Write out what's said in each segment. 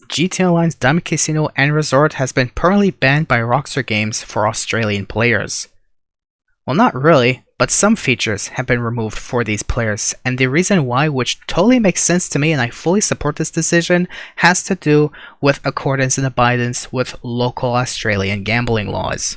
GTA Online's Diamond Casino and Resort has been permanently banned by Rockstar Games for Australian players. Well, not really, but some features have been removed for these players, and the reason why, which totally makes sense to me and I fully support this decision, has to do with accordance and abidance with local Australian gambling laws.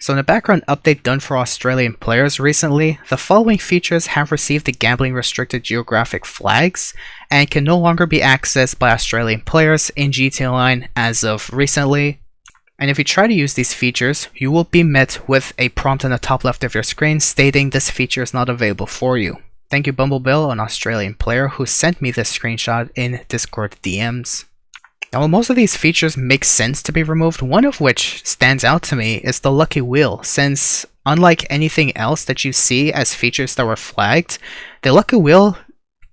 So in a background update done for Australian players recently, the following features have received the gambling restricted geographic flags and can no longer be accessed by Australian players in GTA Online as of recently. And if you try to use these features, you will be met with a prompt on the top left of your screen stating this feature is not available for you. Thank you Bumblebill, an Australian player who sent me this screenshot in Discord DMs. Now, while most of these features make sense to be removed, one of which stands out to me is the lucky wheel, since unlike anything else that you see as features that were flagged, the lucky wheel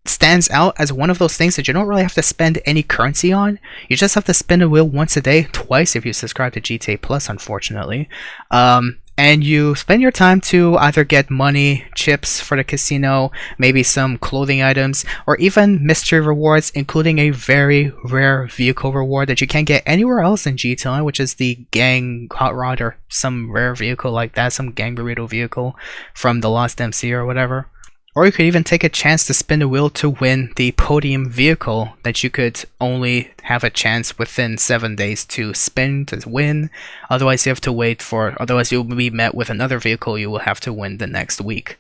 stands out as one of those things that you don't really have to spend any currency on. You just have to spin a wheel once a day, twice if you subscribe to GTA Plus, unfortunately. And you spend your time to either get money, chips for the casino, maybe some clothing items, or even mystery rewards, including a very rare vehicle reward that you can't get anywhere else in GTA, which is the gang hot rod or some rare vehicle like that, some gang burrito vehicle from the Lost MC or whatever. Or you could even take a chance to spin the wheel to win the podium vehicle that you could only have a chance within 7 days to spin to win. Otherwise you'll be met with another vehicle you will have to win the next week.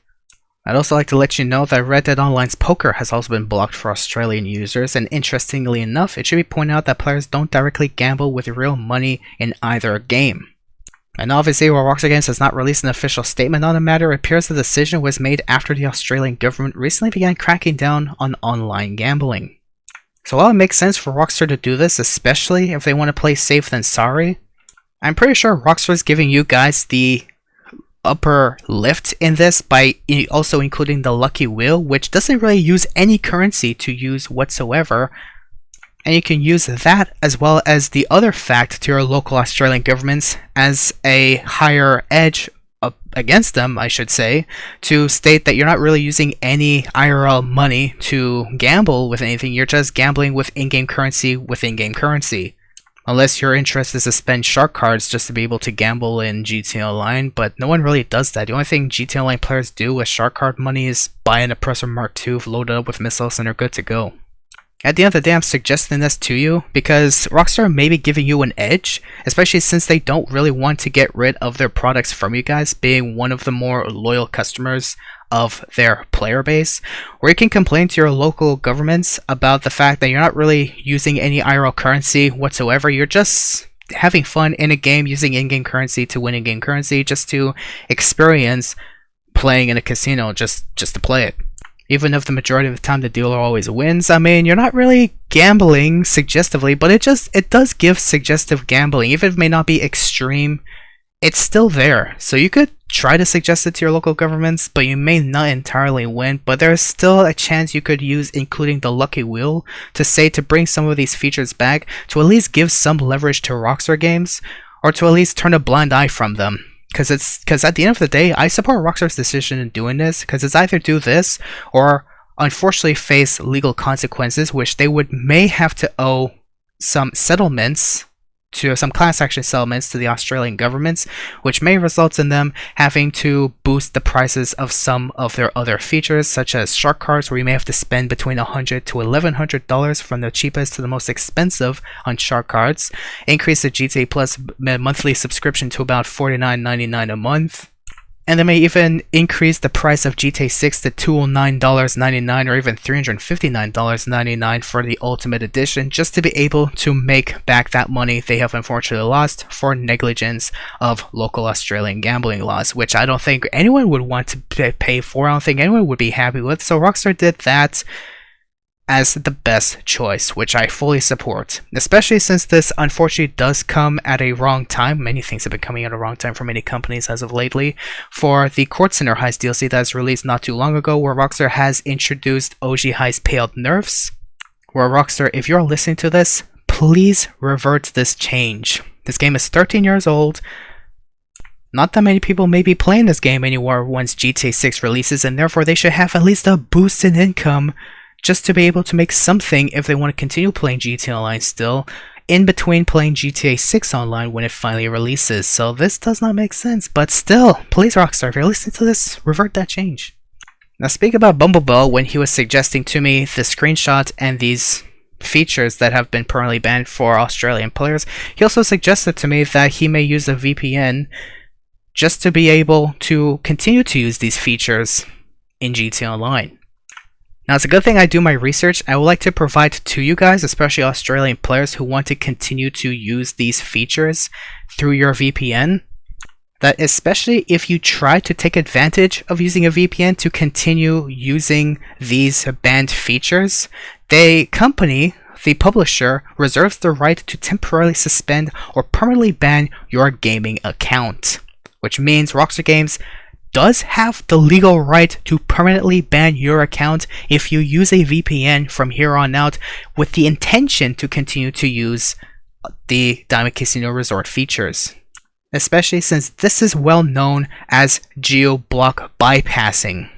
I'd also like to let you know that Red Dead Online's poker has also been blocked for Australian users, and interestingly enough, it should be pointed out that players don't directly gamble with real money in either game. And obviously, while Rockstar Games has not released an official statement on the matter, it appears the decision was made after the Australian government recently began cracking down on online gambling. So while it makes sense for Rockstar to do this, especially if they want to play safe than sorry, I'm pretty sure Rockstar is giving you guys the upper lift in this by also including the lucky wheel, which doesn't really use any currency to use whatsoever. And you can use that as well as the other fact to your local Australian governments as a higher edge up against them, I should say, to state that you're not really using any IRL money to gamble with anything, you're just gambling with in-game currency with in-game currency. Unless your interest is to spend shark cards just to be able to gamble in GTA Online, but no one really does that. The only thing GTA Online players do with shark card money is buy an Oppressor Mark II, load it up with missiles, and they're good to go. At the end of the day, I'm suggesting this to you because Rockstar may be giving you an edge, especially since they don't really want to get rid of their products from you guys, being one of the more loyal customers of their player base. Or you can complain to your local governments about the fact that you're not really using any IRL currency whatsoever. You're just having fun in a game using in-game currency to win in-game currency, just to experience playing in a casino, just to play it. Even if the majority of the time the dealer always wins, I mean, you're not really gambling suggestively, but it does give suggestive gambling. Even if it may not be extreme, it's still there. So you could try to suggest it to your local governments, but you may not entirely win. But there's still a chance you could use including the lucky wheel to bring some of these features back, to at least give some leverage to Rockstar Games, or to at least turn a blind eye from them. Because at the end of the day, I support Rockstar's decision in doing this, because it's either do this or unfortunately face legal consequences, which they may have to owe some settlements to some class action settlements to the Australian governments, which may result in them having to boost the prices of some of their other features, such as shark cards, where you may have to spend between $100 to $1,100 from the cheapest to the most expensive on shark cards, increase the GTA Plus monthly subscription to about $49.99 a month, and they may even increase the price of GTA 6 to $209.99 or even $359.99 for the Ultimate Edition, just to be able to make back that money they have unfortunately lost for negligence of local Australian gambling laws, which I don't think anyone would want to pay for. I don't think anyone would be happy with. So Rockstar did that as the best choice, which I fully support, especially since this unfortunately does come at a wrong time. Many things have been coming at a wrong time for many companies as of lately. For the Court Center Heist DLC that was released not too long ago, where Rockstar has introduced OG Heist payout nerfs, where Rockstar, if you're listening to this, please revert this change. This game is 13 years old. Not that many people may be playing this game anymore once GTA 6 releases, and therefore they should have at least a boost in income just to be able to make something if they want to continue playing GTA Online still, in between playing GTA 6 Online when it finally releases. So this does not make sense, but still, please Rockstar, if you're listening to this, revert that change. Now speak about Bumblebell, when he was suggesting to me the screenshot and these features that have been permanently banned for Australian players, he also suggested to me that he may use a VPN just to be able to continue to use these features in GTA Online. Now it's a good thing I do my research. I would like to provide to you guys, especially Australian players who want to continue to use these features through your VPN, that especially if you try to take advantage of using a VPN to continue using these banned features, the company, the publisher, reserves the right to temporarily suspend or permanently ban your gaming account. Which means Rockstar Games does have the legal right to permanently ban your account if you use a VPN from here on out with the intention to continue to use the Diamond Casino Resort features. Especially since this is well known as geo-block bypassing.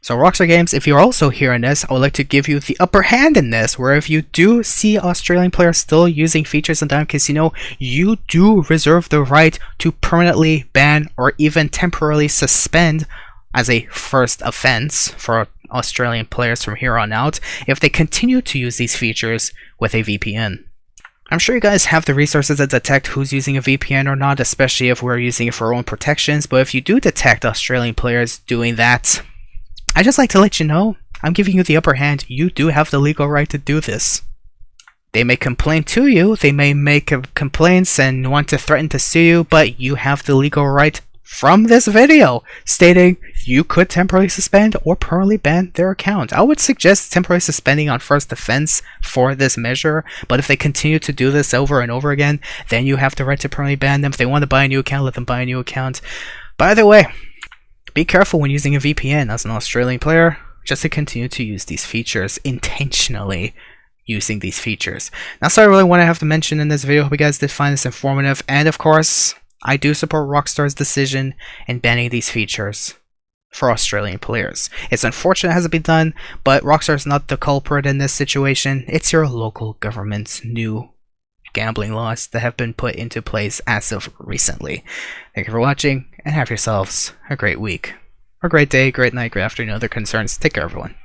So Rockstar Games, if you're also hearing this, I would like to give you the upper hand in this, where if you do see Australian players still using features in Diamond Casino, you do reserve the right to permanently ban or even temporarily suspend as a first offense for Australian players from here on out if they continue to use these features with a VPN. I'm sure you guys have the resources to detect who's using a VPN or not, especially if we're using it for our own protections, but if you do detect Australian players doing that, I'd just like to let you know, I'm giving you the upper hand. You do have the legal right to do this. They may complain to you, they may make complaints and want to threaten to sue you, but you have the legal right from this video stating you could temporarily suspend or permanently ban their account. I would suggest temporarily suspending on first offense for this measure, but if they continue to do this over and over again, then you have the right to permanently ban them. If they want to buy a new account, let them buy a new account. By the way, be careful when using a VPN as an Australian player, just to continue to use these features, intentionally using these features. That's all I really want to have to mention in this video. Hope you guys did find this informative, and of course, I do support Rockstar's decision in banning these features for Australian players. It's unfortunate it hasn't been done, but Rockstar's not the culprit in this situation. It's your local government's new gambling laws that have been put into place as of recently. Thank you for watching, and have yourselves a great week, or great day, great night, great afternoon, other concerns. Take care, everyone.